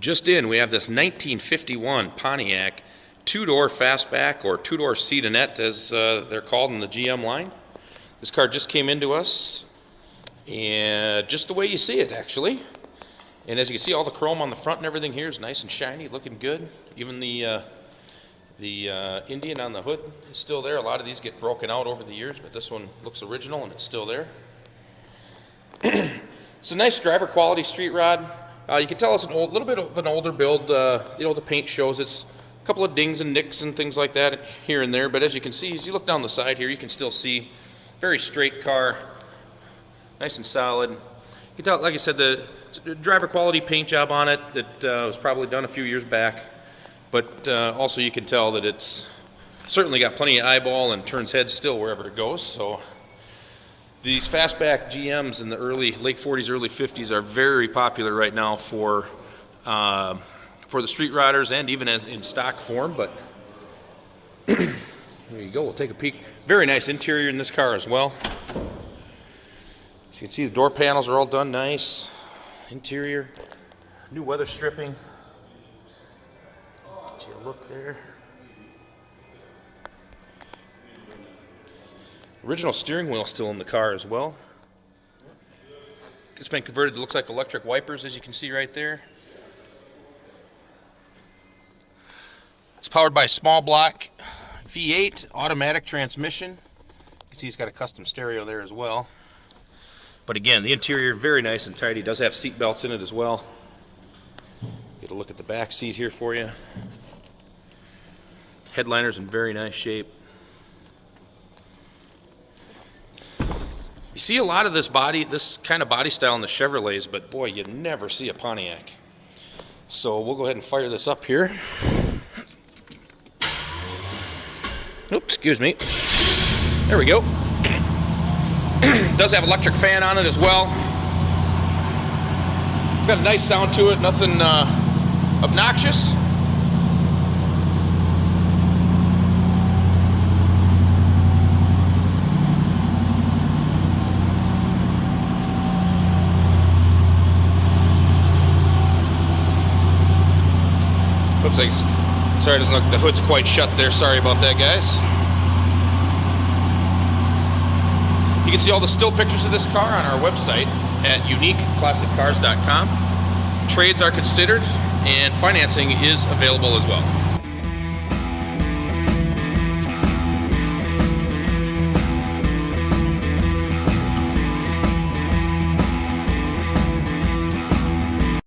Just in, we have this 1951 Pontiac two-door Fastback, or two-door seatonette as they're called in the GM line. This car just came into us, and just the way you see it, actually. And as you can see, all the chrome on the front and everything here is nice and shiny, looking good. Even the Indian on the hood is still there. A lot of these get broken out over the years, but this one looks original and it's still there. It's a nice driver quality street rod. You can tell it's a little bit of an older build. The paint shows it's a couple of dings and nicks and things like that here and there. But as you can see, as you look down the side here, you can still see very straight car, nice and solid. You can tell, like I said, the driver quality paint job on it that was probably done a few years back. But also you can tell that it's certainly got plenty of eyeball and turns heads still wherever it goes. So these fastback GMs in the late 40s, early 50s are very popular right now for the street riders and even in stock form. But there you go. We'll take a peek. Very nice interior in this car as well. So you can see the door panels are all done nice. Interior, new weather stripping. Get you a look there. Original steering wheel still in the car as well. It's been converted to looks like electric wipers, as you can see right there. It's powered by a small block V8 automatic transmission. You can see it's got a custom stereo there as well. But again, the interior very nice and tidy. It does have seat belts in it as well. Get a look at the back seat here for you. Headliner's in very nice shape. You see a lot of this kind of body style in the Chevrolets, but boy, you never see a Pontiac. So we'll go ahead and fire this up here. Oops, excuse me. There we go. It does have electric fan on it as well. It's got a nice sound to it, nothing obnoxious. Oops, sorry, it doesn't look, the hood's quite shut there. Sorry about that, guys. You can see all the still pictures of this car on our website at uniqueclassiccars.com. Trades are considered, and financing is available as well.